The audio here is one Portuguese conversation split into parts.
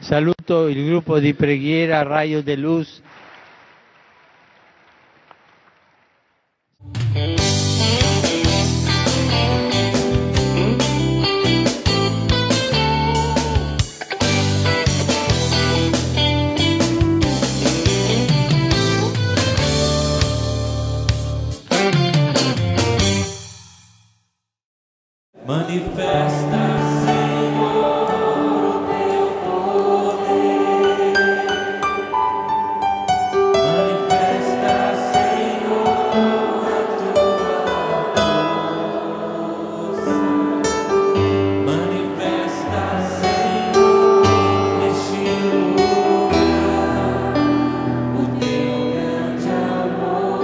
Saluto il gruppo di preghiera Raio de Luz. Manifesta, Senhor, o teu poder. Manifesta, Senhor, a tua força. Manifesta, Senhor, neste lugar, o teu grande amor,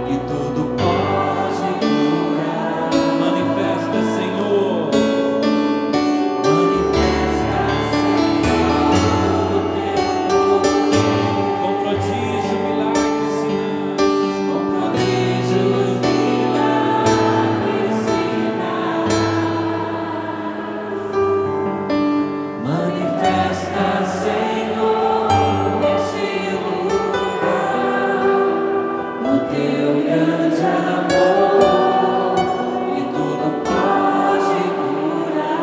que tudo pode curar. Manifesta, Senhor. Manifesta, Senhor, o teu poder. Com prodígio, milagres, sinais. Com prodígios, milagres, sinais. Manifesta, Senhor, neste lugar, o teu grande amor, e tudo pode curar.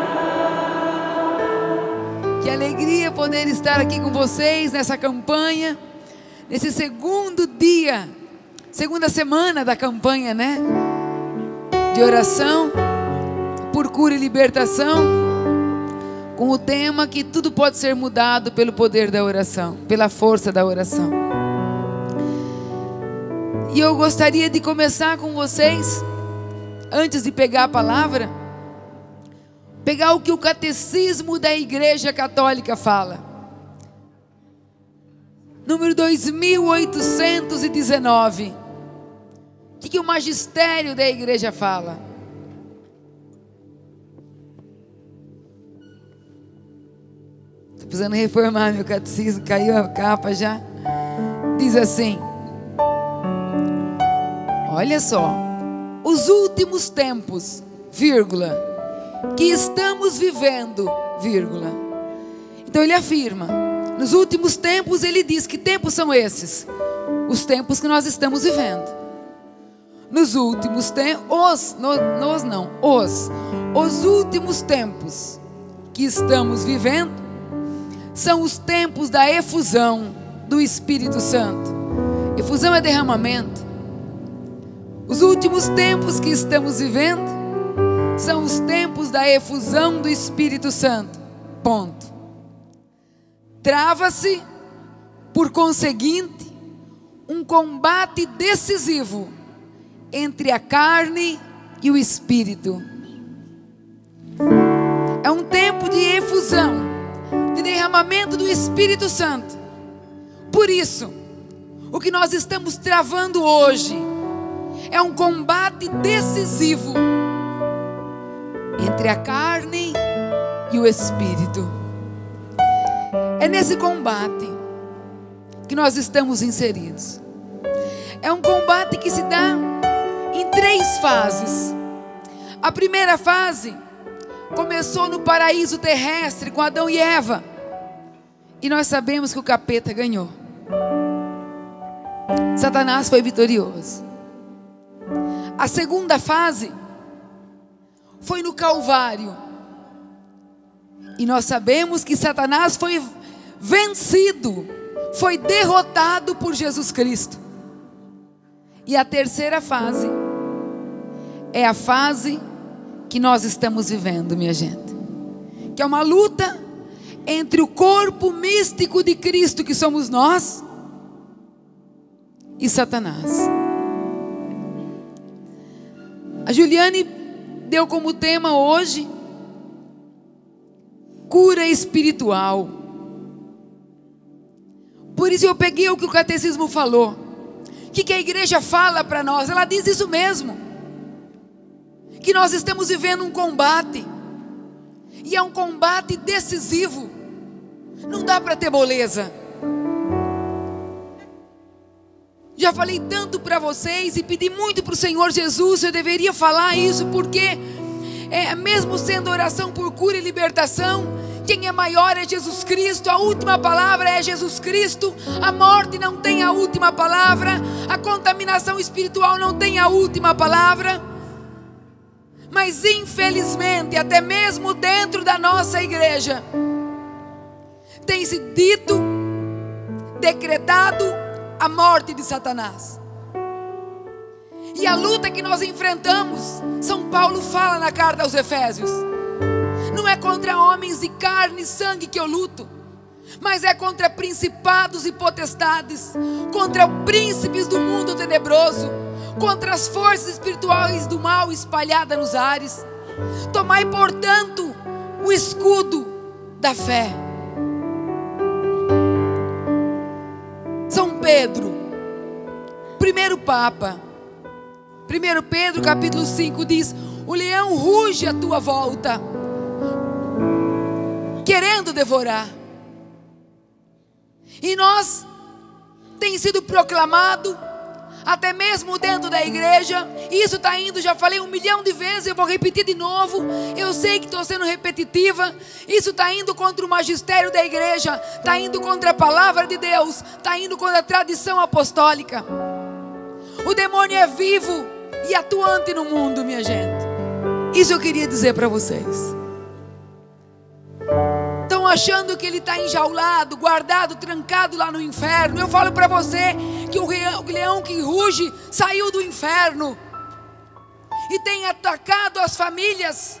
Que alegria poder estar aqui com vocês nessa campanha, nesse segundo dia, segunda semana da campanha, né? De oração por cura e libertação, com o tema que tudo pode ser mudado pelo poder da oração, pela força da oração. E eu gostaria de começar com vocês, antes de pegar a palavra, pegar o que o catecismo da Igreja Católica fala. Número 2819. O que o magistério da igreja fala? Estou precisando reformar meu catecismo, caiu a capa já. Diz assim: olha só, os últimos tempos, vírgula, que estamos vivendo, vírgula. Então ele afirma, nos últimos tempos, ele diz que tempos são esses? Os tempos que nós estamos vivendo. Nos últimos tempos, os últimos tempos que estamos vivendo são os tempos da efusão do Espírito Santo. Efusão é derramamento. Os últimos tempos que estamos vivendo são os tempos da efusão do Espírito Santo. Ponto. Trava-se, por conseguinte, um combate decisivo entre a carne e o Espírito. É um tempo de efusão, de derramamento do Espírito Santo. Por isso, o que nós estamos travando hoje é um combate decisivo entre a carne e o Espírito. É nesse combate que nós estamos inseridos. É um combate que se dá em 3 fases. A primeira fase começou no paraíso terrestre com Adão e Eva. E nós sabemos que o capeta ganhou. Satanás foi vitorioso. A segunda fase foi no Calvário. E nós sabemos que Satanás foi vencido, foi derrotado por Jesus Cristo. E a terceira fase é a fase que nós estamos vivendo, minha gente, que é uma luta entre o corpo místico de Cristo, que somos nós, e Satanás. A Juliane deu como tema hoje cura espiritual. Por isso eu peguei o que o catecismo falou. O que a igreja fala para nós? Ela diz isso mesmo, que nós estamos vivendo um combate, e é um combate decisivo. Não dá para ter moleza. Já falei tanto para vocês e pedi muito para o Senhor Jesus, eu deveria falar isso, porque mesmo sendo oração por cura e libertação, quem é maior é Jesus Cristo. A última palavra é Jesus Cristo. A morte não tem a última palavra. A contaminação espiritual não tem a última palavra. Mas infelizmente, até mesmo dentro da nossa igreja, tem se dito, decretado a morte de Satanás. E a luta que nós enfrentamos, São Paulo fala na carta aos Efésios, não é contra homens de carne e sangue que eu luto, mas é contra principados e potestades, contra príncipes do mundo tenebroso, contra as forças espirituais do mal espalhadas nos ares. Tomai, portanto, o escudo da fé. São Pedro, primeiro Papa, 1 Pedro capítulo 5 diz: o leão ruge à tua volta, querendo devorar. E nós, tem sido proclamado, até mesmo dentro da igreja, isso está indo, já falei 1 milhão de vezes, eu vou repetir de novo, eu sei que estou sendo repetitiva, isso está indo contra o magistério da igreja, está indo contra a palavra de Deus, está indo contra a tradição apostólica. O demônio é vivo e atuante no mundo, minha gente. Isso eu queria dizer para vocês. Estão achando que ele está enjaulado, guardado, trancado lá no inferno. Eu falo para você que o leão que ruge saiu do inferno e tem atacado as famílias,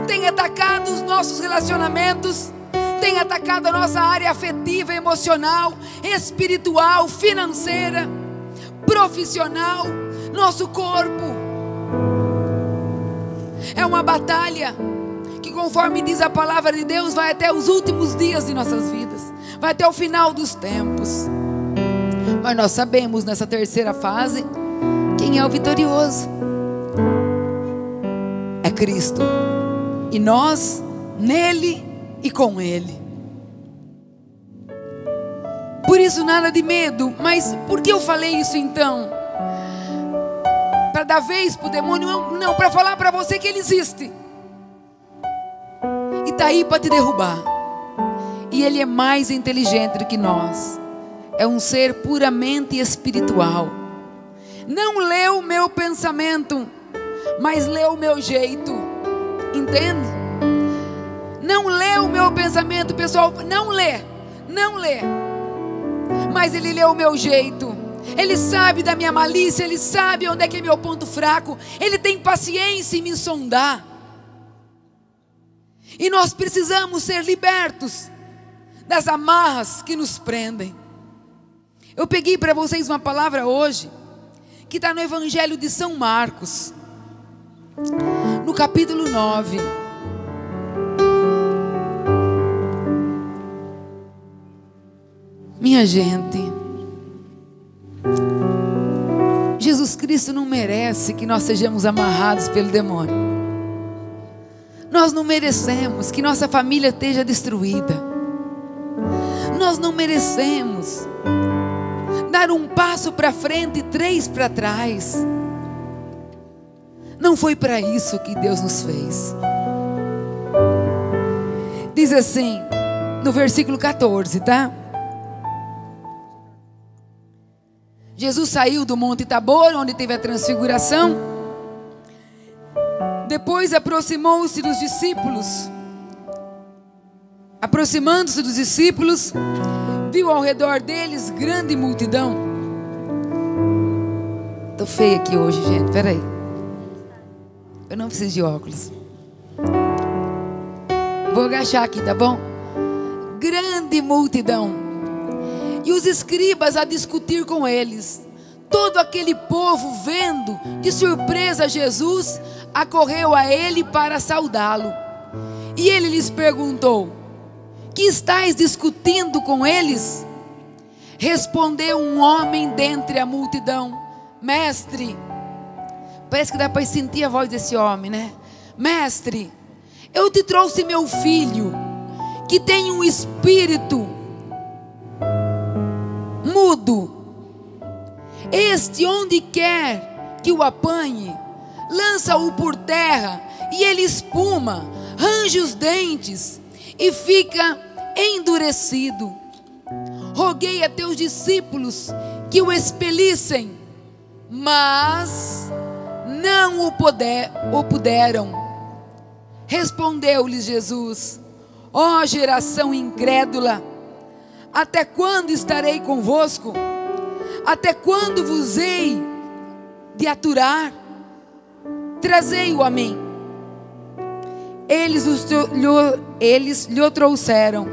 tem atacado os nossos relacionamentos, tem atacado a nossa área afetiva, emocional, espiritual, financeira, profissional, nosso corpo. É uma batalha que, conforme diz a palavra de Deus, vai até os últimos dias de nossas vidas, vai até o final dos tempos. Mas nós sabemos, nessa terceira fase, quem é o vitorioso. É Cristo. E nós, nele e com ele. Por isso nada de medo. Mas por que eu falei isso então? Para dar vez para o demônio? Não, para falar para você que ele existe. E está aí para te derrubar. E ele é mais inteligente do que nós. É um ser puramente espiritual. Não lê o meu pensamento, mas lê o meu jeito. Entende? Não lê o meu pensamento, pessoal. Não lê. Não lê. Mas ele lê o meu jeito. Ele sabe da minha malícia. Ele sabe onde é que é meu ponto fraco. Ele tem paciência em me sondar. E nós precisamos ser libertos das amarras que nos prendem. Eu peguei para vocês uma palavra hoje, que está no Evangelho de São Marcos, no capítulo 9. Minha gente, Jesus Cristo não merece que nós sejamos amarrados pelo demônio. Nós não merecemos que nossa família esteja destruída. Nós não merecemos dar um passo para frente e 3 para trás. Não foi para isso que Deus nos fez. Diz assim, no versículo 14, tá? Jesus saiu do Monte Tabor, onde teve a transfiguração. Depois aproximou-se dos discípulos. Aproximando-se dos discípulos, viu ao redor deles grande multidão. Estou feia aqui hoje, gente, peraí. Eu não preciso de óculos. Vou agachar aqui, tá bom? Grande multidão. E os escribas a discutir com eles. Todo aquele povo, vendo de surpresa Jesus, acorreu a ele para saudá-lo. E ele lhes perguntou: que estáis discutindo com eles? Respondeu um homem dentre a multidão: mestre, parece que dá para sentir a voz desse homem, né? Mestre, eu te trouxe meu filho, que tem um espírito mudo. Este, onde quer que o apanhe, lança-o por terra e ele espuma, range os dentes e fica endurecido. Roguei a teus discípulos que o expelissem, mas não o puderam. Respondeu-lhes Jesus: ó geração incrédula, até quando estarei convosco? Até quando vos hei de aturar? Trazei-o a mim. Eles lhe trouxeram.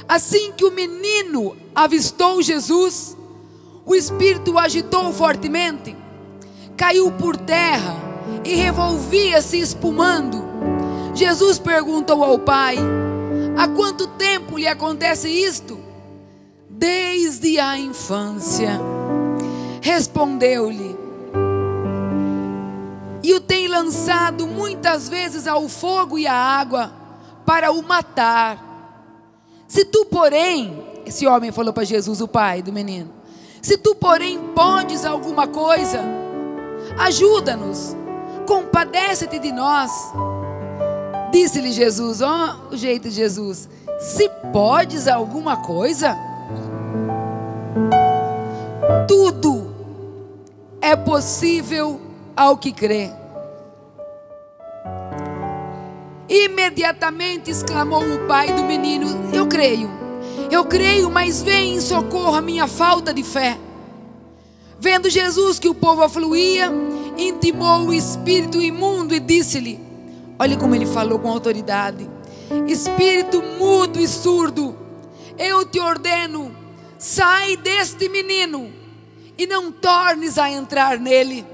Assim que o menino avistou Jesus, o espírito o agitou fortemente, caiu por terra e revolvia-se espumando. Jesus perguntou ao pai: há quanto tempo lhe acontece isto? Desde a infância. Respondeu-lhe: e o tem lançado muitas vezes ao fogo e à água para o matar. Se tu, porém, esse homem falou para Jesus, o pai do menino, se tu, porém, podes alguma coisa, ajuda-nos, compadece-te de nós. Disse-lhe Jesus, ó, o jeito de Jesus: se podes alguma coisa, tudo é possível ao que crê. Imediatamente exclamou o pai do menino: eu creio, mas vem em socorro a minha falta de fé. Vendo Jesus que o povo afluía, intimou o espírito imundo e disse-lhe, olha como ele falou com autoridade: espírito mudo e surdo, eu te ordeno, sai deste menino e não tornes a entrar nele.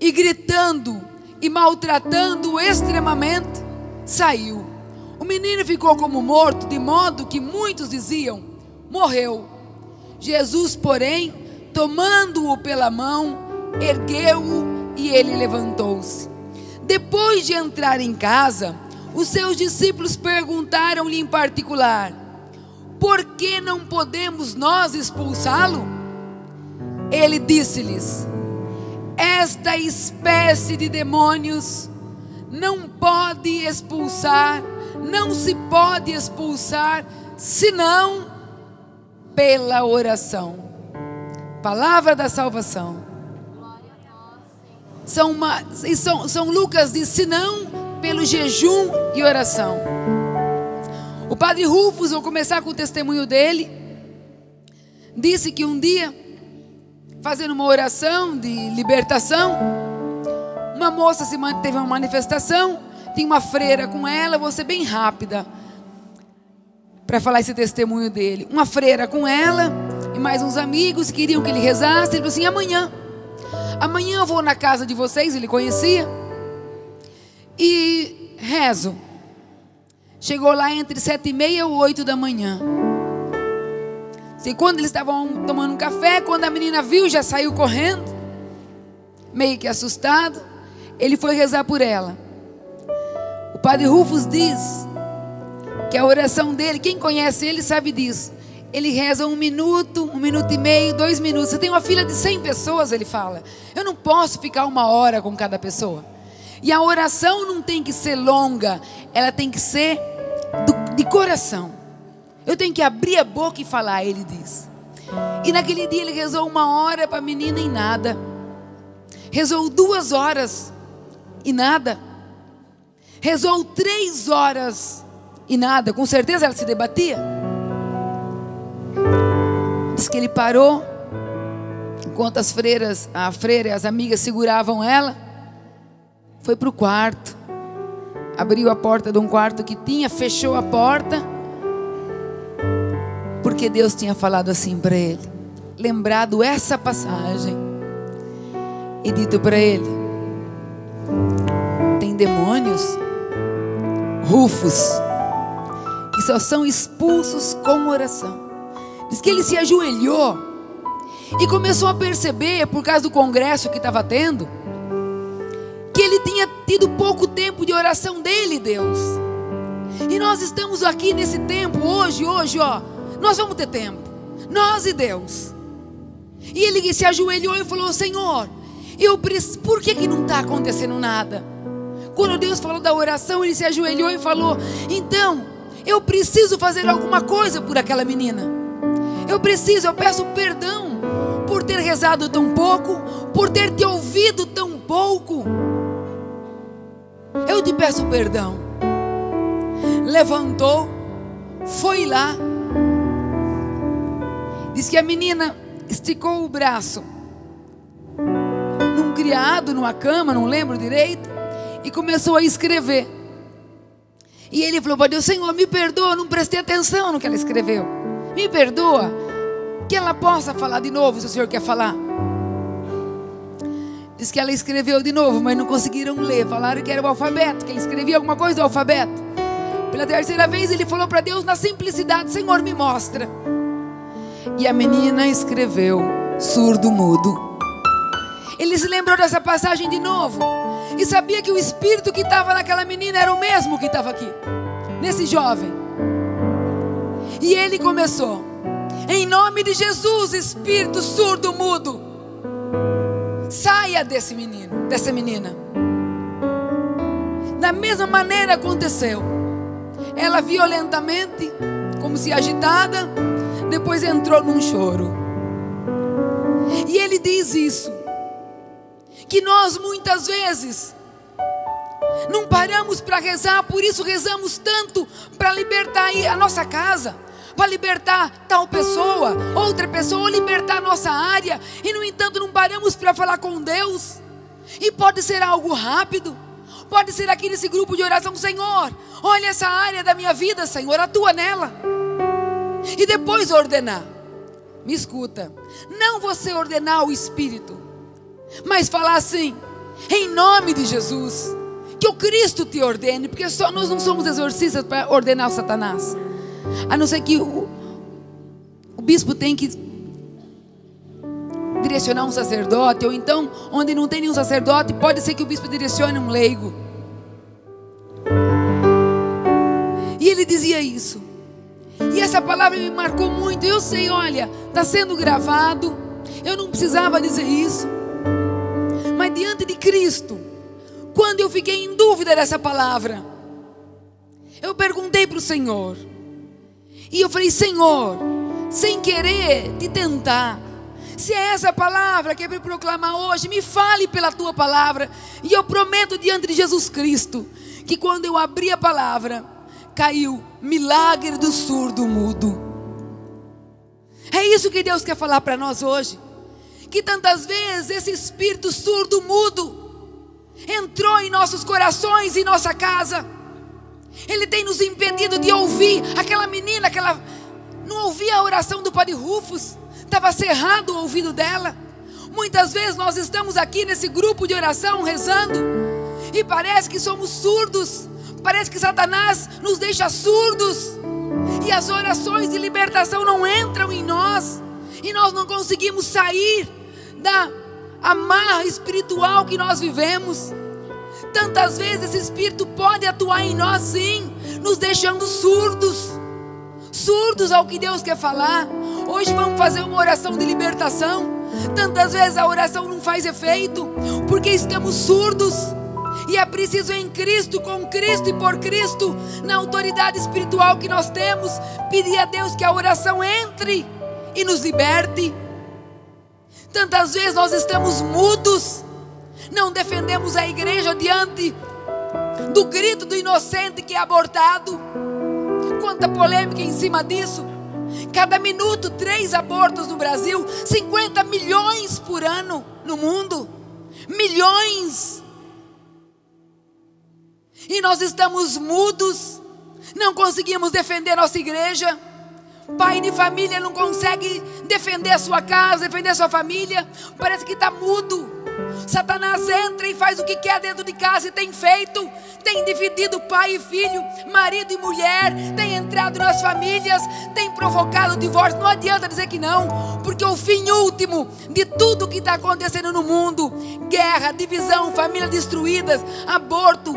E gritando e maltratando-o extremamente, saiu. O menino ficou como morto, de modo que muitos diziam: morreu. Jesus, porém, tomando-o pela mão, ergueu-o e ele levantou-se. Depois de entrar em casa, os seus discípulos perguntaram-lhe em particular: por que não podemos nós expulsá-lo? Ele disse-lhes: esta espécie de demônios não se pode expulsar, senão pela oração. Palavra da salvação. São Lucas diz, senão pelo jejum e oração. O padre Rufus, vou começar com o testemunho dele, disse que um dia, fazendo uma oração de libertação, uma moça teve uma manifestação, tinha uma freira com ela, vou ser bem rápida para falar esse testemunho dele. Uma freira com ela e mais uns amigos queriam que ele rezasse. Ele falou assim: amanhã eu vou na casa de vocês, ele conhecia, e rezo. Chegou lá entre 7h30 e 8 da manhã. E quando eles estavam tomando um café, quando a menina viu, já saiu correndo, meio que assustado. Ele foi rezar por ela. O padre Rufus diz que a oração dele, quem conhece ele sabe disso, ele reza 1 minuto, 1 minuto e meio, 2 minutos. Você tem uma fila de 100 pessoas, ele fala, eu não posso ficar 1 hora com cada pessoa. E a oração não tem que ser longa, ela tem que ser de coração. Eu tenho que abrir a boca e falar, ele diz. E naquele dia ele rezou 1 hora para a menina e nada. Rezou 2 horas e nada. Rezou 3 horas e nada. Com certeza ela se debatia. Diz que ele parou, enquanto a freira e as amigas seguravam ela, foi para o quarto, abriu a porta de um quarto que tinha, fechou a porta, porque Deus tinha falado assim para ele, lembrado essa passagem e dito para ele: tem demônios, Rufus, que só são expulsos com oração. Diz que ele se ajoelhou e começou a perceber, por causa do congresso que estava tendo, que ele tinha tido pouco tempo de oração dele, Deus. E nós estamos aqui nesse tempo, hoje, ó, nós vamos ter tempo, nós e Deus. E ele se ajoelhou e falou: Senhor, Por que não está acontecendo nada? Quando Deus falou da oração, ele se ajoelhou e falou: então, eu preciso fazer alguma coisa por aquela menina. Eu peço perdão por ter rezado tão pouco, por ter te ouvido tão pouco. Eu te peço perdão. Levantou, foi lá. Diz que a menina esticou o braço num criado, numa cama, não lembro direito, e começou a escrever. E ele falou para Deus: Senhor, me perdoa, não prestei atenção no que ela escreveu. Me perdoa, que ela possa falar de novo, se o Senhor quer falar. Diz que ela escreveu de novo, mas não conseguiram ler. Falaram que era o alfabeto, que ele escrevia alguma coisa do alfabeto. Pela terceira vez ele falou para Deus na simplicidade: Senhor, me mostra. E a menina escreveu surdo mudo. Ele se lembrou dessa passagem de novo e sabia que o espírito que estava naquela menina era o mesmo que estava aqui, nesse jovem. E ele começou: em nome de Jesus, espírito surdo mudo, saia desse menino, dessa menina. Da mesma maneira aconteceu. Ela violentamente, como se agitada, depois entrou num choro. E ele diz isso, que nós muitas vezes não paramos para rezar, por isso rezamos tanto para libertar a nossa casa, para libertar tal pessoa, outra pessoa, ou libertar a nossa área, e no entanto não paramos para falar com Deus. E pode ser algo rápido, pode ser aqui nesse grupo de oração: Senhor, olha essa área da minha vida, Senhor, atua nela. E depois ordenar. Me escuta, não você ordenar o Espírito, mas falar assim: em nome de Jesus, que o Cristo te ordene, porque só nós não somos exorcistas para ordenar o Satanás. A não ser que o bispo tem que direcionar um sacerdote, ou então, onde não tem nenhum sacerdote, pode ser que o bispo direcione um leigo. E ele dizia isso. E essa palavra me marcou muito. Eu sei, olha, está sendo gravado. Eu não precisava dizer isso. Mas diante de Cristo, quando eu fiquei em dúvida dessa palavra, eu perguntei para o Senhor. E eu falei: Senhor, sem querer te tentar, se é essa palavra que é para proclamar hoje, me fale pela tua palavra. E eu prometo diante de Jesus Cristo, que quando eu abri a palavra, caiu milagre do surdo mudo. É isso que Deus quer falar para nós hoje. Que tantas vezes esse espírito surdo mudo entrou em nossos corações, em nossa casa. Ele tem nos impedido de ouvir. Aquela menina, não ouvia a oração do Padre Rufus, estava cerrado o ouvido dela. Muitas vezes nós estamos aqui nesse grupo de oração rezando e parece que somos surdos. Parece que Satanás nos deixa surdos e as orações de libertação não entram em nós, e nós não conseguimos sair da amarra espiritual que nós vivemos. Tantas vezes esse espírito pode atuar em nós, sim, nos deixando surdos ao que Deus quer falar. Hoje vamos fazer uma oração de libertação. Tantas vezes a oração não faz efeito porque estamos surdos. E é preciso em Cristo, com Cristo e por Cristo, na autoridade espiritual que nós temos, pedir a Deus que a oração entre e nos liberte. Tantas vezes nós estamos mudos, não defendemos a igreja diante do grito do inocente que é abortado. Quanta polêmica em cima disso. Cada minuto 3 abortos no Brasil, 50 milhões por ano no mundo. Milhões. E nós estamos mudos, não conseguimos defender nossa igreja. Pai de família não consegue defender a sua casa, defender a sua família. Parece que está mudo. Satanás entra e faz o que quer dentro de casa e tem feito. Tem dividido pai e filho, marido e mulher. Tem entrado nas famílias, tem provocado o divórcio. Não adianta dizer que não, porque o fim último de tudo que está acontecendo no mundo, guerra, divisão, famílias destruídas, aborto,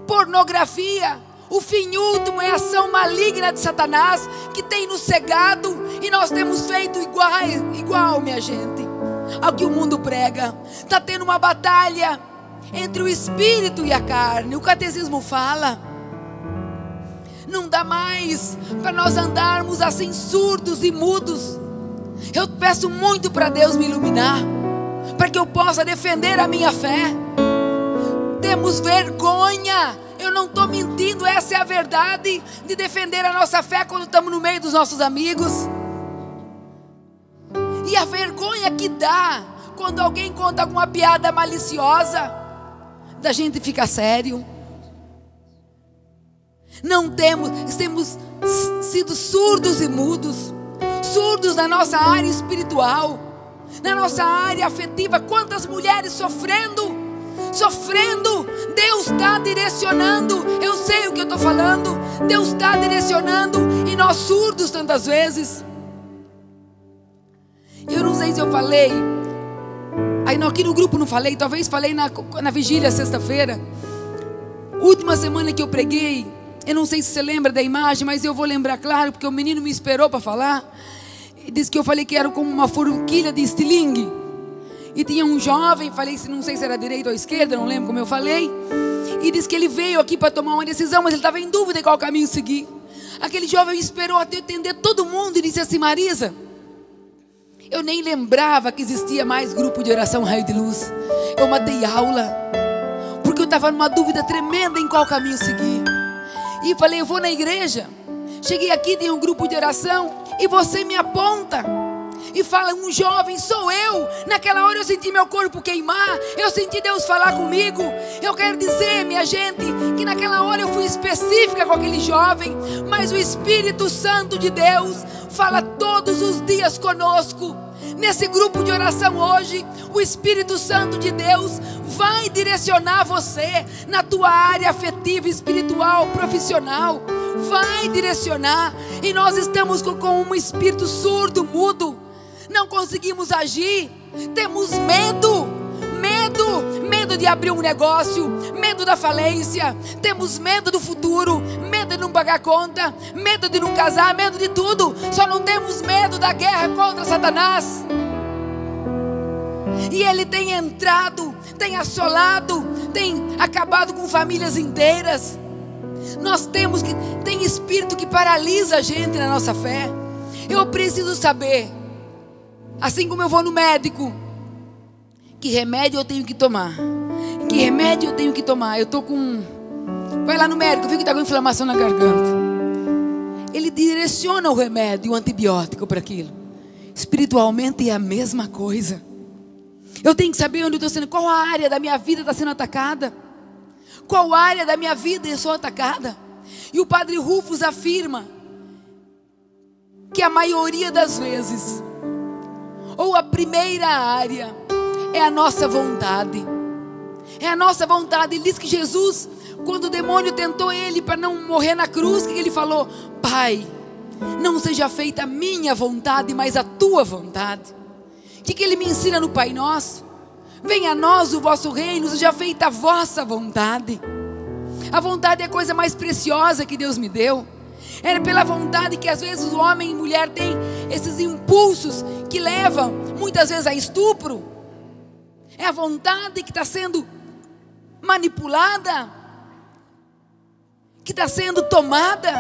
pornografia, o fim último é a ação maligna de Satanás que tem nos cegado, e nós temos feito igual, minha gente. ao que o mundo prega. Está tendo uma batalha entre o espírito e a carne. O catecismo fala: não dá mais para nós andarmos assim surdos e mudos. Eu peço muito para Deus me iluminar, para que eu possa defender a minha fé. Temos vergonha, eu não estou mentindo, essa é a verdade, de defender a nossa fé quando estamos no meio dos nossos amigos. E a vergonha que dá quando alguém conta alguma piada maliciosa, da gente ficar sério. Temos sido surdos e mudos, surdos na nossa área espiritual, na nossa área afetiva. Quantas mulheres sofrendo, Deus está direcionando, eu sei o que eu estou falando, Deus está direcionando, e nós surdos tantas vezes. Eu não sei se eu falei, aqui no grupo não falei, talvez falei na vigília sexta-feira, última semana que eu preguei. Eu não sei se você lembra da imagem, mas eu vou lembrar, claro, porque o menino me esperou para falar. E disse que eu falei que era como uma forquilha de estilingue. E tinha um jovem, não sei se era direita ou esquerda, não lembro como eu falei. E disse que ele veio aqui para tomar uma decisão, mas ele estava em dúvida de qual caminho seguir. Aquele jovem esperou até eu atender todo mundo e disse assim: Marisa, eu nem lembrava que existia mais grupo de oração Raio de Luz. Eu matei aula, porque eu estava numa dúvida tremenda em qual caminho seguir. E falei: eu vou na igreja. Cheguei aqui, tem um grupo de oração, e você me aponta e fala: um jovem, sou eu. Naquela hora eu senti meu corpo queimar, eu senti Deus falar comigo. Eu quero dizer, minha gente, que naquela hora eu fui específica com aquele jovem, mas o Espírito Santo de Deus fala todos os dias conosco. Nesse grupo de oração hoje, o Espírito Santo de Deus vai direcionar você na tua área afetiva, espiritual, profissional. Vai direcionar. E nós estamos com um espírito surdo, mudo. Não conseguimos agir. Temos medo de abrir um negócio, medo da falência, temos medo do futuro, medo de não pagar conta, medo de não casar, medo de tudo. Só não temos medo da guerra contra Satanás. E ele tem entrado, tem assolado, tem acabado com famílias inteiras. Tem espírito que paralisa a gente na nossa fé. Eu preciso saber, assim como eu vou no médico, que remédio eu tenho que tomar. Que remédio eu tenho que tomar. Eu estou com... Vai lá no médico, viu que está com inflamação na garganta. Ele direciona o remédio, o antibiótico para aquilo. Espiritualmente é a mesma coisa. Eu tenho que saber onde eu estou sendo, qual a área da minha vida está sendo atacada. Qual área da minha vida eu sou atacada. E o Padre Rufus afirma que a maioria das vezes, ou a primeira área, é a nossa vontade. É a nossa vontade. Ele diz que Jesus, quando o demônio tentou ele para não morrer na cruz, que ele falou: Pai, não seja feita a minha vontade, mas a tua vontade. O que ele me ensina no Pai Nosso? Venha a nós o vosso reino, seja feita a vossa vontade. A vontade é a coisa mais preciosa que Deus me deu. É pela vontade que às vezes o homem e mulher têm esses impulsos que levam muitas vezes a estupro. É a vontade que está sendo manipulada, que está sendo tomada.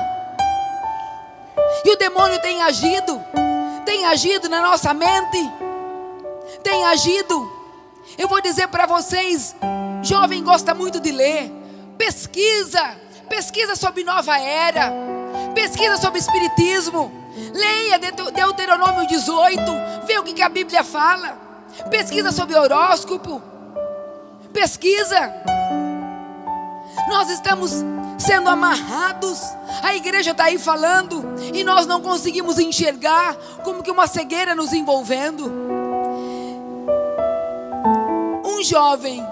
E o demônio tem agido na nossa mente, tem agido. Eu vou dizer para vocês, jovem gosta muito de ler, pesquisa sobre nova era, pesquisa sobre espiritismo, leia Deuteronômio 18, vê o que a Bíblia fala, pesquisa sobre horóscopo, pesquisa. Nós estamos sendo amarrados, a igreja está aí falando, e nós não conseguimos enxergar, como que uma cegueira nos envolvendo. Um jovem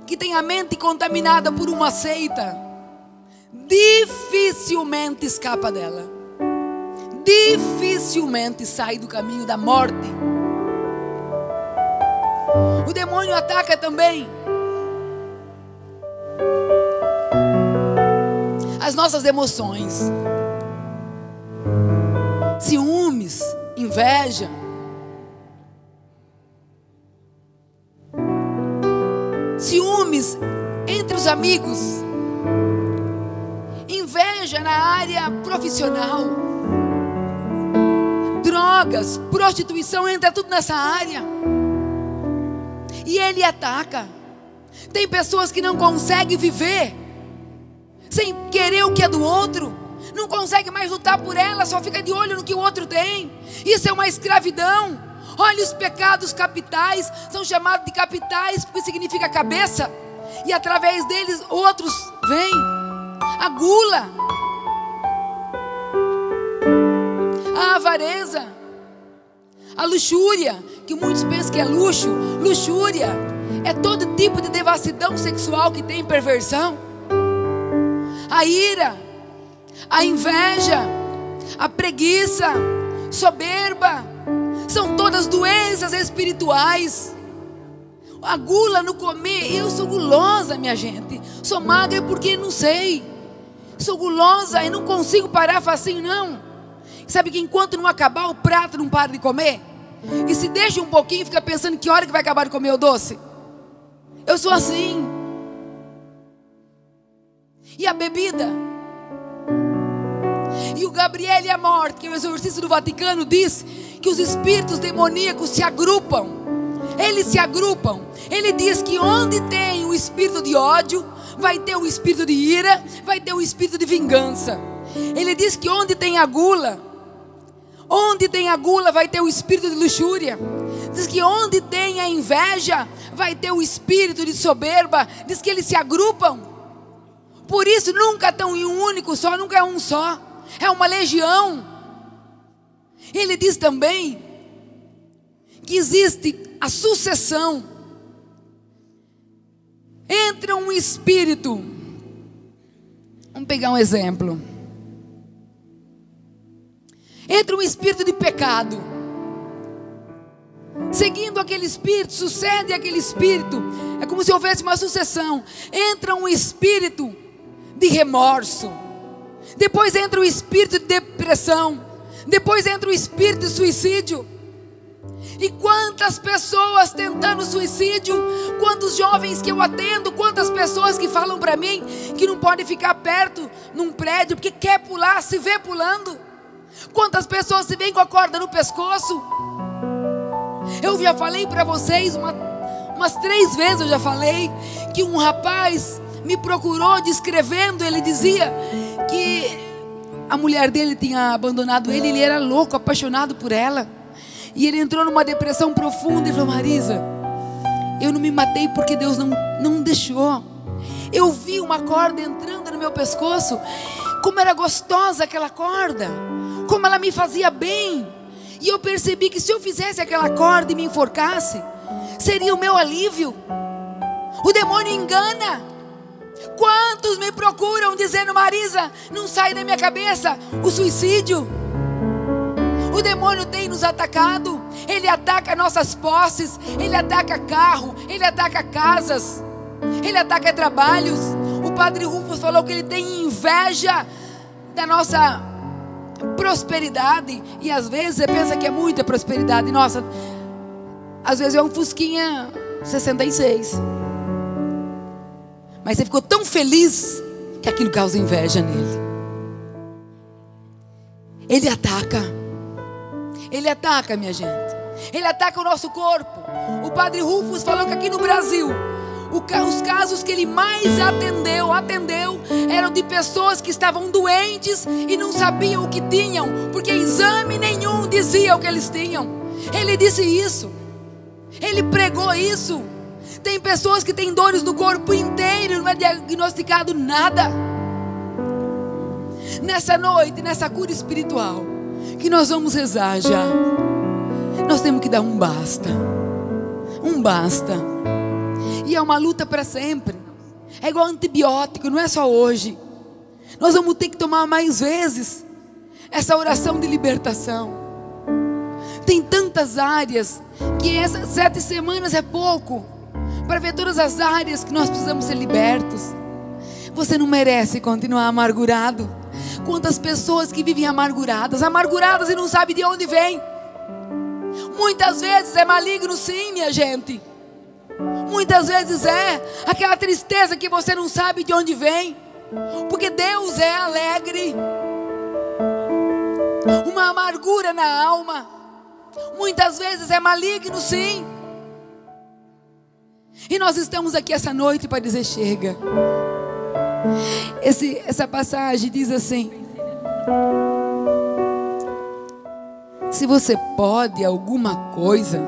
que tem a mente contaminada por uma seita, dificilmente escapa dela, dificilmente sai do caminho da morte. O demônio ataca também as nossas emoções, ciúmes, inveja. Meus amigos, inveja na área profissional, drogas, prostituição, entra tudo nessa área. E ele ataca. Tem pessoas que não conseguem viver sem querer o que é do outro, não consegue mais lutar por ela, só fica de olho no que o outro tem. Isso é uma escravidão. Olha, os pecados capitais são chamados de capitais porque significa cabeça, e através deles outros vêm. A gula, a avareza, a luxúria, que muitos pensam que é luxo. Luxúria é todo tipo de devassidão sexual que tem perversão. A ira, a inveja, a preguiça, soberba, são todas doenças espirituais. A gula no comer. Eu sou gulosa, minha gente. Sou magra porque não sei. Sou gulosa e não consigo parar facinho, não. Sabe que enquanto não acabar o prato, não para de comer. E se deixa um pouquinho, fica pensando que hora que vai acabar de comer o doce. Eu sou assim. E a bebida? E o Gabriel e a morte, que é o exorcista do Vaticano, diz que os espíritos demoníacos se agrupam. Eles se agrupam. Ele diz que onde tem o espírito de ódio, vai ter o espírito de ira, vai ter o espírito de vingança. Ele diz que onde tem a gula, vai ter o espírito de luxúria. Diz que onde tem a inveja, vai ter o espírito de soberba. Diz que eles se agrupam. Por isso nunca estão em um único só, nunca é um só. É uma legião. Ele diz também que existe a sucessão entre um espírito. Vamos pegar um exemplo. Entre um espírito de pecado, seguindo aquele espírito, sucede aquele espírito. É como se houvesse uma sucessão. Entra um espírito de remorso, depois entra o espírito de depressão, depois entra o espírito de suicídio. E quantas pessoas tentando suicídio, quantos jovens que eu atendo, quantas pessoas que falam para mim que não pode ficar perto num prédio porque quer pular, se vê pulando. Quantas pessoas se veem com a corda no pescoço. Eu já falei para vocês umas 3 vezes, eu já falei que um rapaz me procurou descrevendo. Ele dizia que a mulher dele tinha abandonado ele, ele era louco, apaixonado por ela, e ele entrou numa depressão profunda e falou: Marisa, eu não me matei porque Deus não deixou. Eu vi uma corda entrando no meu pescoço, como era gostosa aquela corda, como ela me fazia bem, e eu percebi que se eu fizesse aquela corda e me enforcasse, seria o meu alívio. O demônio engana. Quantos me procuram dizendo: Marisa, não sai da minha cabeça o suicídio. O demônio tem nos atacado. Ele ataca nossas posses, ele ataca carro, ele ataca casas, ele ataca trabalhos. O padre Rufus falou que ele tem inveja da nossa prosperidade. E às vezes você pensa que é muita prosperidade. Nossa, às vezes é um Fusquinha 66. Mas você ficou tão feliz que aquilo causa inveja nele. Ele ataca. Ele ataca, minha gente. Ele ataca o nosso corpo. O padre Rufus falou que aqui no Brasil, os casos que ele mais atendeu eram de pessoas que estavam doentes e não sabiam o que tinham, porque exame nenhum dizia o que eles tinham. Ele disse isso. Ele pregou isso. Tem pessoas que têm dores no corpo inteiro, não é diagnosticado nada. Nessa noite, nessa cura espiritual que nós vamos rezar já, nós temos que dar um basta. Um basta. E é uma luta para sempre. É igual antibiótico, não é só hoje. Nós vamos ter que tomar mais vezes essa oração de libertação. Tem tantas áreas que essas 7 semanas é pouco para ver todas as áreas que nós precisamos ser libertos. Você não merece continuar amargurado. Quantas pessoas que vivem amarguradas e não sabem de onde vem. Muitas vezes é maligno, sim, minha gente. Muitas vezes é aquela tristeza que você não sabe de onde vem, porque Deus é alegre. Uma amargura na alma, muitas vezes é maligno, sim. E nós estamos aqui essa noite para dizer: chega. Essa passagem diz assim: se você pode alguma coisa,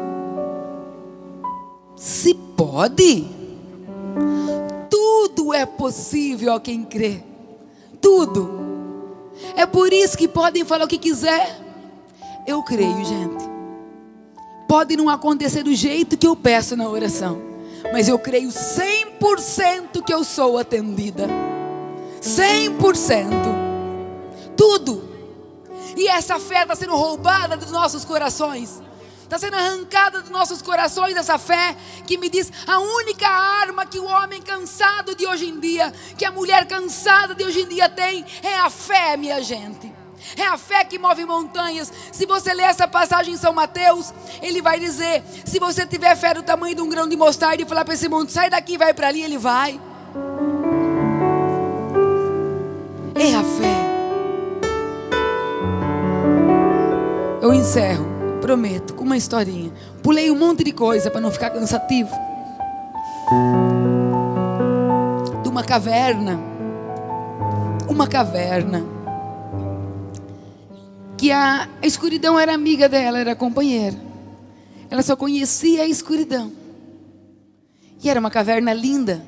se pode, tudo é possível a quem crê. Tudo. É por isso que podem falar o que quiser. Eu creio, gente. Pode não acontecer do jeito que eu peço na oração, mas eu creio 100% que eu sou atendida. 100%. Tudo. E essa fé está sendo roubada dos nossos corações. Está sendo arrancada dos nossos corações essa fé que me diz: a única arma que o homem cansado de hoje em dia, que a mulher cansada de hoje em dia tem, é a fé, minha gente. É a fé que move montanhas. Se você ler essa passagem em São Mateus, ele vai dizer: se você tiver fé do tamanho de um grão de mostarda e falar para esse monte: sai daqui e vai para ali, ele vai. É a fé. Eu encerro, prometo, com uma historinha. Pulei um monte de coisa para não ficar cansativo. De uma caverna. Uma caverna. Que a escuridão era amiga dela, era companheira. Ela só conhecia a escuridão. E era uma caverna linda,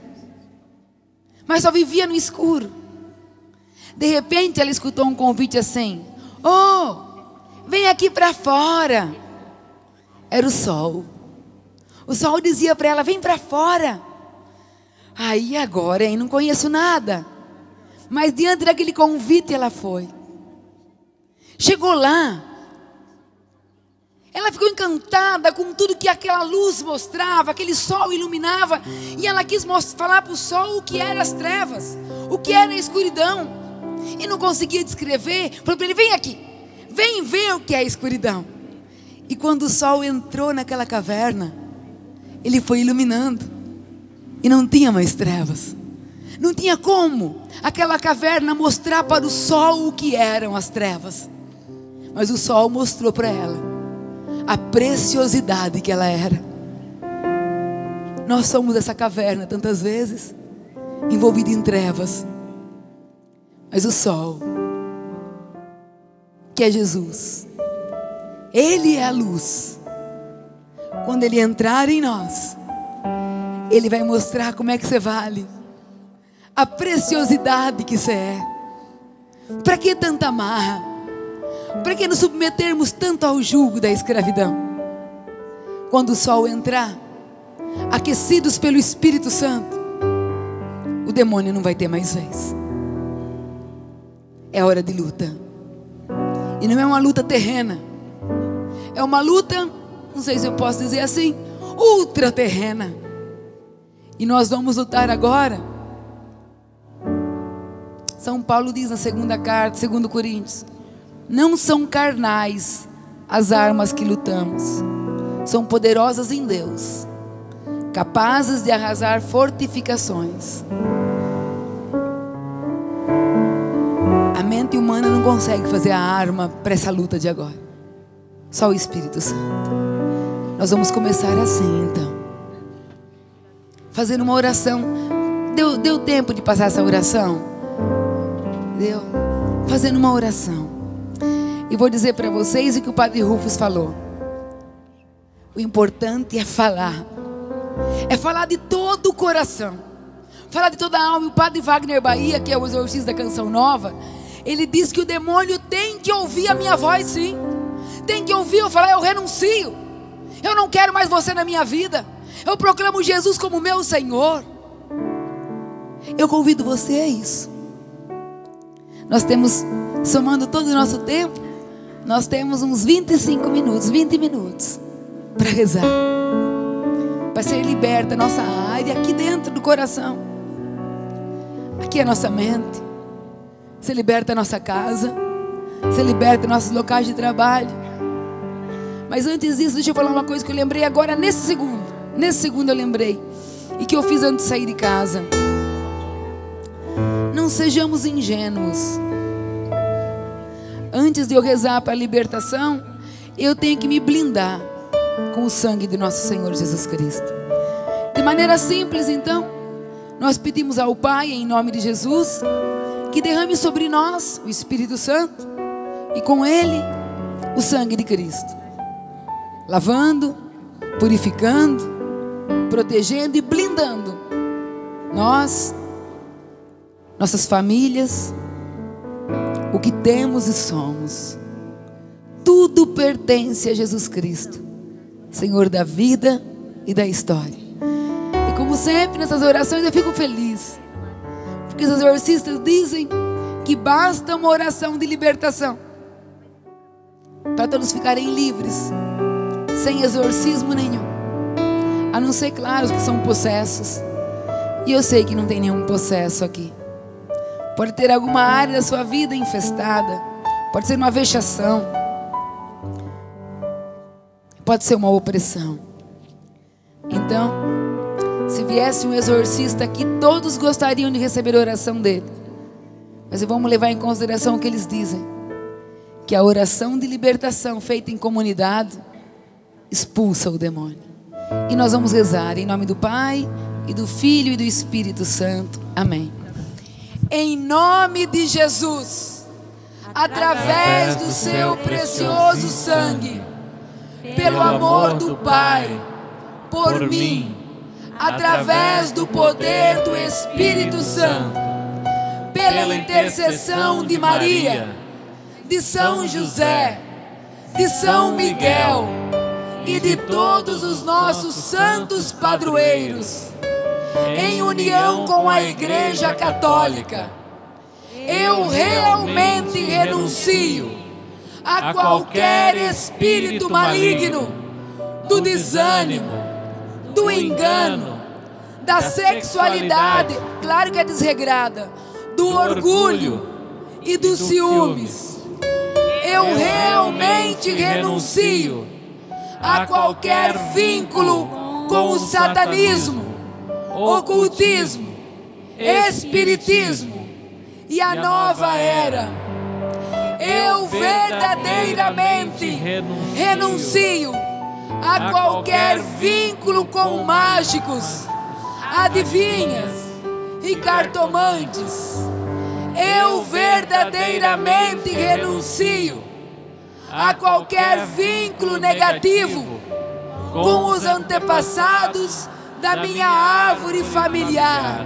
mas só vivia no escuro. De repente ela escutou um convite assim: oh, vem aqui para fora. Era o sol. O sol dizia para ela: vem para fora. Aí agora, hein, não conheço nada. Mas diante daquele convite ela foi. Chegou lá. Ela ficou encantada com tudo que aquela luz mostrava, aquele sol iluminava. E ela quis falar para o sol o que eram as trevas, o que era a escuridão. E não conseguia descrever. Falou para ele: vem aqui, vem ver o que é a escuridão. E quando o sol entrou naquela caverna, ele foi iluminando. E não tinha mais trevas. Não tinha como aquela caverna mostrar para o sol o que eram as trevas. Mas o sol mostrou para ela a preciosidade que ela era. Nós somos essa caverna tantas vezes, envolvida em trevas. Mas o sol, que é Jesus, Ele é a luz. Quando Ele entrar em nós, Ele vai mostrar como é que você vale, a preciosidade que você é. Para que tanta amarra? Para que nos submetermos tanto ao jugo da escravidão? Quando o sol entrar, aquecidos pelo Espírito Santo, o demônio não vai ter mais vez. É hora de luta. E não é uma luta terrena. É uma luta, não sei se eu posso dizer assim, ultra terrena. E nós vamos lutar agora. São Paulo diz na segunda carta, 2 Coríntios: não são carnais as armas que lutamos, são poderosas em Deus, capazes de arrasar fortificações. A mente humana não consegue fazer a arma para essa luta de agora. Só o Espírito Santo. Nós vamos começar assim então, fazendo uma oração. Deu tempo de passar essa oração? Deu? Fazendo uma oração. E vou dizer para vocês o que o Padre Rufus falou. O importante é falar. É falar de todo o coração, falar de toda a alma. E o Padre Wagner Bahia, que é o exorcista da Canção Nova, ele diz que o demônio tem que ouvir a minha voz, sim. Tem que ouvir eu falar: eu renuncio, eu não quero mais você na minha vida, eu proclamo Jesus como meu Senhor. Eu convido você a isso. Nós temos, somando todo o nosso tempo, nós temos uns 25 minutos, 20 minutos para rezar, para ser liberta a nossa área aqui dentro do coração. Aqui é a nossa mente. Ser liberta a nossa casa, ser liberta nossos locais de trabalho. Mas antes disso, deixa eu falar uma coisa que eu lembrei agora nesse segundo. Nesse segundo eu lembrei. e que eu fiz antes de sair de casa. Não sejamos ingênuos. Antes de eu rezar para a libertação, eu tenho que me blindar com o sangue de nosso Senhor Jesus Cristo. De maneira simples, então, nós pedimos ao Pai, em nome de Jesus, que derrame sobre nós o Espírito Santo e com Ele o sangue de Cristo, lavando, purificando, protegendo e blindando nós, nossas famílias, o que temos e somos. Tudo pertence a Jesus Cristo, Senhor da vida e da história. E como sempre nessas orações eu fico feliz, porque os exorcistas dizem que basta uma oração de libertação para todos ficarem livres, sem exorcismo nenhum, a não ser, claro, os que são possessos. E eu sei que não tem nenhum possesso aqui. Pode ter alguma área da sua vida infestada, pode ser uma vexação, pode ser uma opressão. Então, se viesse um exorcista aqui, todos gostariam de receber a oração dele. Mas vamos levar em consideração o que eles dizem, que a oração de libertação feita em comunidade expulsa o demônio. E nós vamos rezar em nome do Pai, e do Filho e do Espírito Santo. Amém. Em nome de Jesus, através do seu precioso sangue, pelo amor do Pai, por mim, através do poder do Espírito Santo, pela intercessão de Maria, de São José, de São Miguel e de todos os nossos santos padroeiros, em união com a Igreja Católica, eu realmente renuncio a qualquer espírito maligno do desânimo, do engano, da sexualidade, claro que é desregrada, do orgulho e dos ciúmes. Eu realmente renuncio a qualquer vínculo com o satanismo, ocultismo, espiritismo e a nova era. Eu verdadeiramente renuncio a qualquer vínculo com mágicos, adivinhas e cartomantes. Eu verdadeiramente renuncio a qualquer vínculo negativo com os antepassados da minha árvore familiar.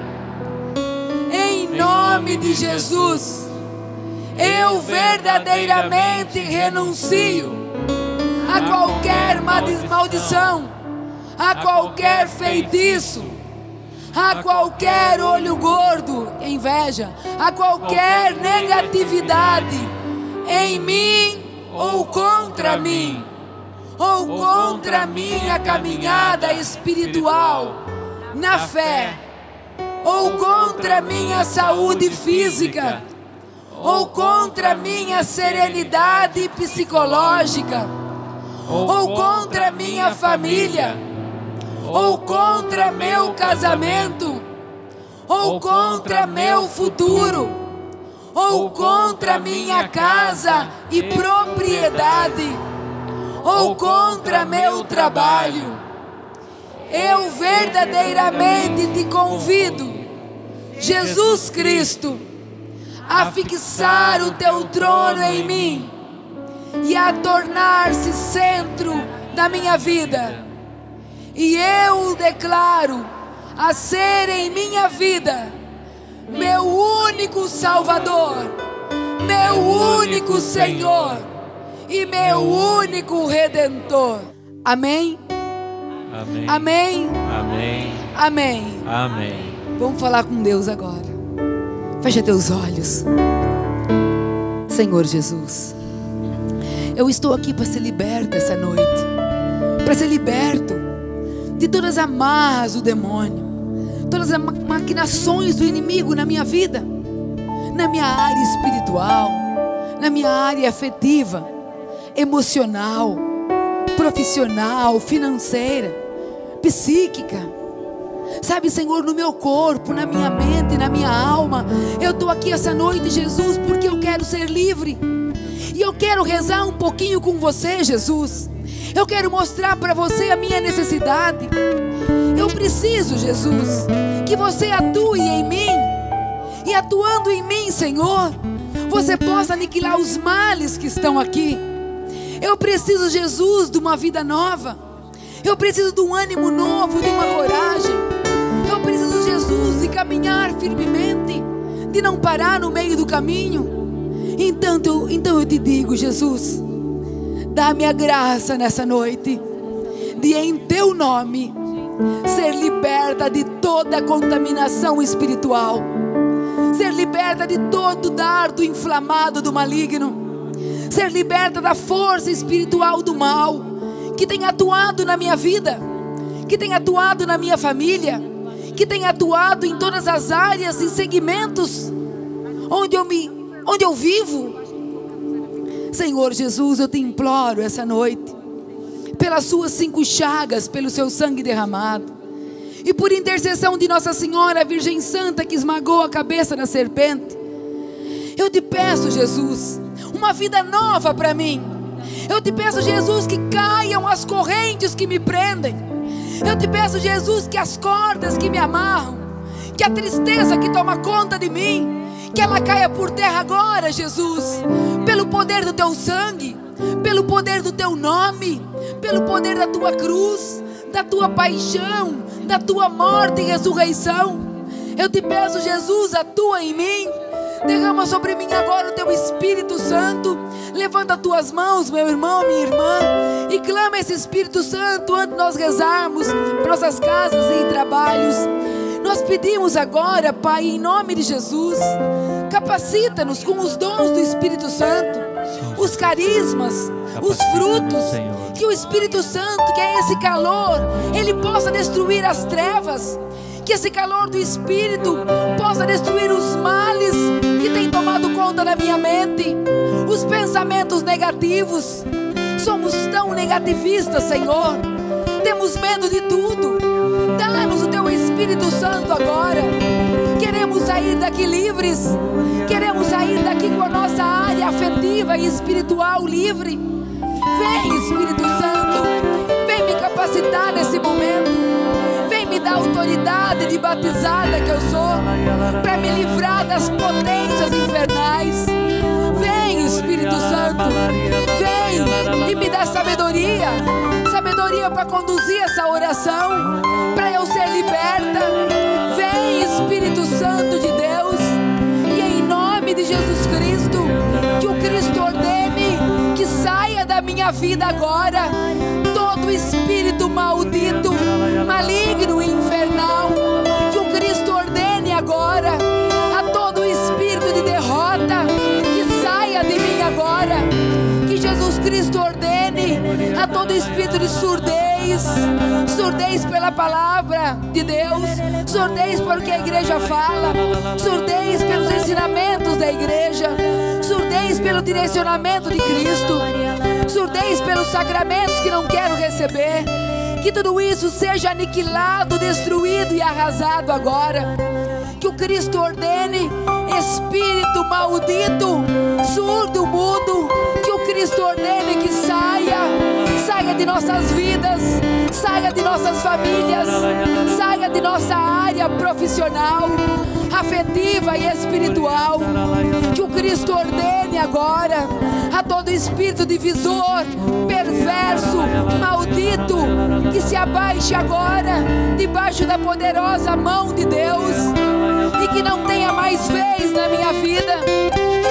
Em nome de Jesus, eu verdadeiramente renuncio a qualquer maldição, a qualquer feitiço, a qualquer olho gordo, inveja, a qualquer negatividade em mim ou contra mim, ou contra a minha caminhada espiritual na fé, ou contra a minha saúde física, ou contra a minha serenidade psicológica, ou contra a minha família, ou contra meu casamento, ou contra meu futuro, ou contra minha casa e propriedade, ou contra meu trabalho. Eu verdadeiramente te convido, Jesus Cristo, a fixar o teu trono em mim e a tornar-se centro da minha vida. E eu o declaro a ser em minha vida meu único Salvador, meu único Senhor e meu único Redentor. Amém? Amém. Amém? Amém. Amém. Amém. Vamos falar com Deus agora. Fecha teus olhos. Senhor Jesus, eu estou aqui para ser liberto essa noite, para ser liberto de todas as amarras do demônio, todas as maquinações do inimigo na minha vida, na minha área espiritual, na minha área afetiva, emocional, profissional, financeira, psíquica. Sabe, Senhor, no meu corpo, na minha mente, na minha alma. Eu estou aqui essa noite, Jesus, porque eu quero ser livre. E eu quero rezar um pouquinho com você, Jesus. Eu quero mostrar para você a minha necessidade. Eu preciso, Jesus, que você atue em mim. E atuando em mim, Senhor, você possa aniquilar os males que estão aqui. Eu preciso, Jesus, de uma vida nova. Eu preciso de um ânimo novo, de uma coragem. Eu preciso, Jesus, de caminhar firmemente, de não parar no meio do caminho. Então eu te digo, Jesus, dá-me a graça nessa noite, de em teu nome, ser liberta de toda contaminação espiritual, ser liberta de todo dardo inflamado do maligno, ser liberta da força espiritual do mal, que tem atuado na minha vida, que tem atuado na minha família, que tem atuado em todas as áreas e segmentos onde eu vivo. Senhor Jesus, eu te imploro essa noite, pelas suas 5 chagas, pelo seu sangue derramado, e por intercessão de Nossa Senhora, a Virgem Santa, que esmagou a cabeça da serpente, eu te peço, Jesus, uma vida nova para mim. Eu te peço, Jesus, que caiam as correntes que me prendem. Eu te peço, Jesus, que as cordas que me amarram, que a tristeza que toma conta de mim, que ela caia por terra agora, Jesus, pelo poder do teu sangue, pelo poder do teu nome, pelo poder da tua cruz, da tua paixão, da tua morte e ressurreição. Eu te peço, Jesus, atua em mim. Derrama sobre mim agora o teu Espírito Santo. Levanta as tuas mãos, meu irmão, minha irmã, e clama esse Espírito Santo antes de nós rezarmos para nossas casas e trabalhos. Nós pedimos agora, Pai, em nome de Jesus, capacita-nos com os dons do Espírito Santo, os carismas, os frutos, que o Espírito Santo, que é esse calor, ele possa destruir as trevas, que esse calor do Espírito possa destruir os males que tem tomado conta da minha mente, os pensamentos negativos. Somos tão negativistas, Senhor, temos medo de tudo. Dá-nos o teu Espírito Santo agora. Queremos sair daqui livres, queremos sair daqui com a nossa área afetiva e espiritual livre. Vem, Espírito Santo, vem me capacitar nesse momento, vem me dar autoridade de batizada que eu sou, para me livrar das potências infernais. Vem, Espírito Santo, vem e me dá sabedoria para conduzir essa oração, para eu ser liberta. Vem, Espírito Santo de Deus, e em nome de Jesus Cristo, que o Cristo ordene que saia da minha vida agora todo espírito maldito, maligno e infernal. Que o Cristo ordene agora a todo espírito de derrota que saia de mim agora. Que Jesus Cristo ordene a todo espírito de surdez pela palavra de Deus, surdez pelo que a igreja fala, surdez pelos ensinamentos da igreja, surdez pelo direcionamento de Cristo, surdez pelos sacramentos que não quero receber. Que tudo isso seja aniquilado, destruído e arrasado agora. Que o Cristo ordene espírito maldito, surdo, mudo, que o Cristo ordene que saia de nossas vidas, saia de nossas famílias, saia de nossa área profissional, afetiva e espiritual. Que o Cristo ordene agora a todo espírito divisor, perverso, maldito, que se abaixe agora debaixo da poderosa mão de Deus, e que não tenha mais vez na minha vida,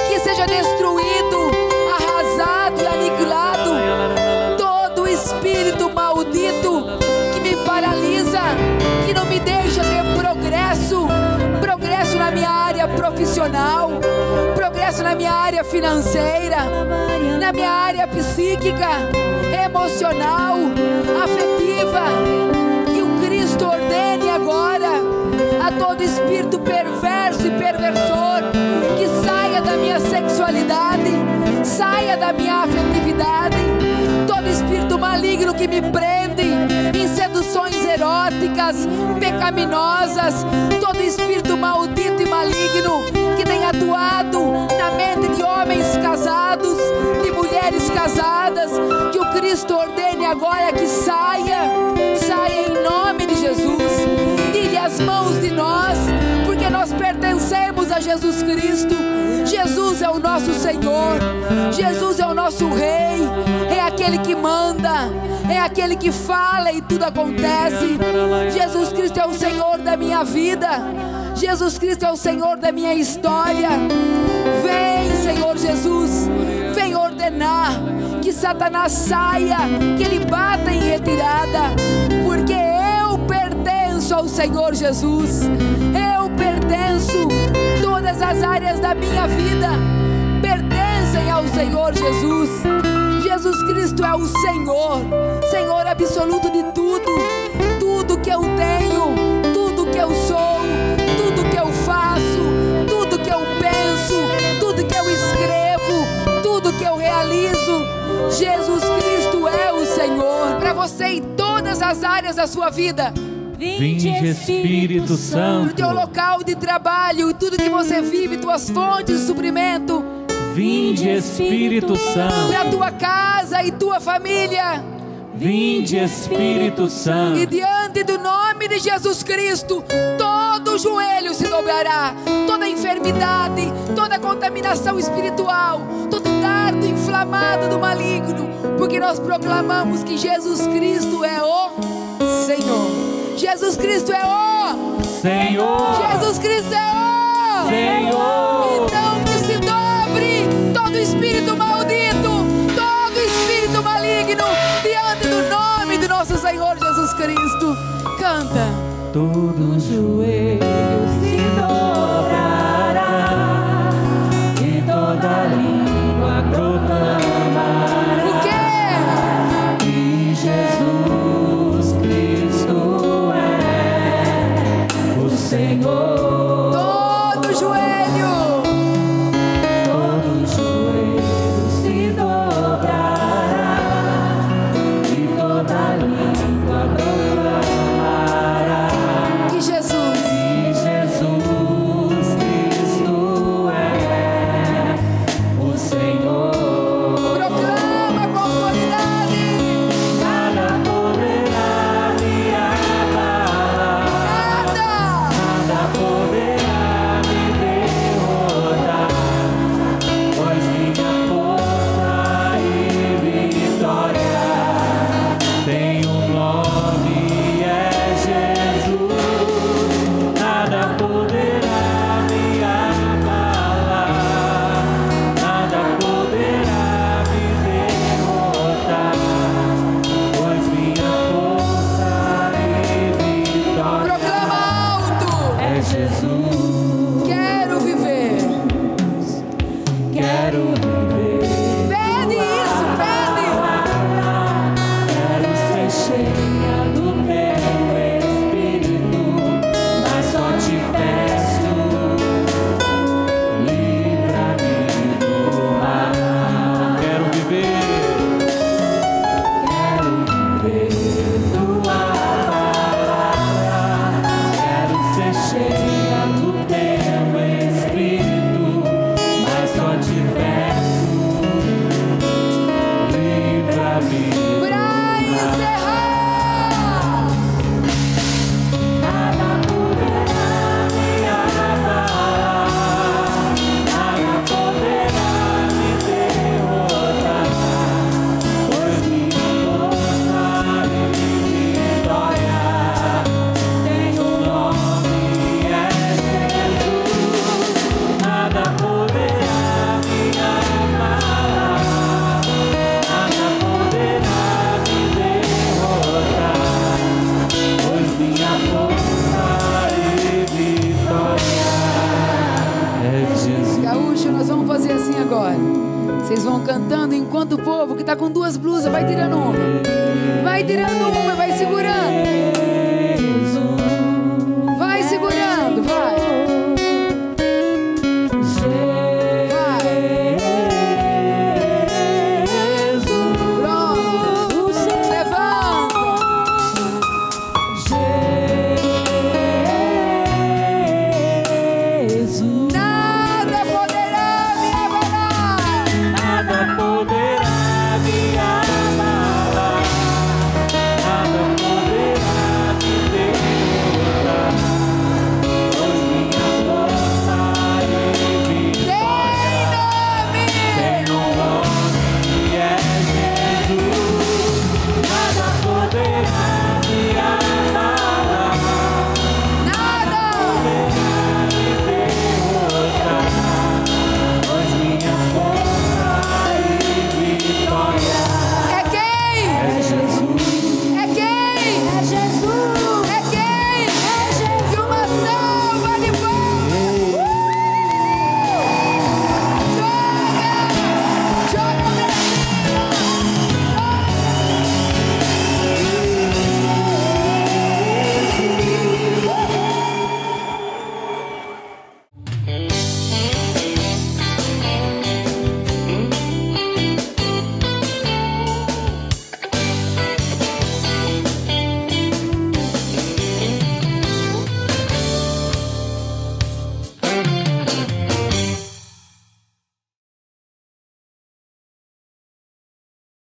que seja destruído, arrasado e aniquilado todo espírito maldito que me paralisa, que não me deixa ter progresso na minha área profissional, progresso na minha área financeira, na minha área psíquica, emocional, afetiva. Que o Cristo ordene agora a todo espírito perverso e perversor que saia da minha sexualidade, saia da minha afetividade, todo espírito maligno que me prende em seduções eróticas, vidas pecaminosas, todo espírito maldito e maligno que tem atuado na mente de homens casados, de mulheres casadas, que o Cristo ordene agora que saia em nome de Jesus. Tire as mãos de nós, porque nós pertencemos a Jesus Cristo. Jesus é o nosso Senhor, Jesus é o nosso Rei, é aquele que manda, é aquele que fala e tudo acontece. Jesus Cristo é o Senhor da minha vida, Jesus Cristo é o Senhor da minha história. Vem, Senhor Jesus, vem ordenar que Satanás saia, que ele bata em retirada, porque eu pertenço ao Senhor Jesus, eu pertenço. Todas as áreas da minha vida pertencem ao Senhor Jesus. Jesus Cristo é o Senhor, Senhor absoluto de tudo, tudo que eu tenho, tudo que eu sou, tudo que eu faço, tudo que eu penso, tudo que eu escrevo, tudo que eu realizo. Jesus Cristo é o Senhor para você em todas as áreas da sua vida. Vinde, Espírito Santo. No teu local de trabalho, tudo que você vive, tuas fontes de suprimento. Vinde, Espírito Santo. Para tua casa e tua família. Vinde, Espírito Santo. E diante do nome de Jesus Cristo, todo joelho se dobrará, toda enfermidade, toda contaminação espiritual, todo dardo inflamado do maligno, porque nós proclamamos que Jesus Cristo é o Senhor. Jesus Cristo é o Senhor. Jesus Cristo é o Senhor. Então que se dobre todo espírito maldito, todo espírito maligno, diante do nome do nosso Senhor Jesus Cristo. Canta. Todo joelho se dobrará e toda língua proclamará O quê? que Jesus Cristo é o Senhor. Todo joelho Se dobrará e toda língua proclamará que Jesus que Jesus Cristo é o Senhor. proclama com autoridade. Nada poderá me abalar, nada poderá me derrotar, pois minha força e vitória tem um nome, é Jesus. Nada poderá me abalar, nada poderá me derrotar, pois minha força e vitória Proclama alto. é Jesus. Quero viver. Quero viver, Pede isso, pede. quero ser cheia do teu Espírito, mas só te peço, livra-me do mal. Quero viver. Quero viver tua palavra, quero ser cheia do teu Espírito, mas só te peço, livra-me. Pra encerrar. Nada poderá me abalar, nada poderá me derrotar, pois minha força e vitória tem um nome, é Jesus. Nada poderá me abalar, nada poderá me derrotar, pois minha força e vitória é Jesus. Gaúcho, nós vamos fazer assim agora. Vocês vão cantando enquanto o povo que está com duas blusas vai tirando uma. Vai tirando uma, vai segurando.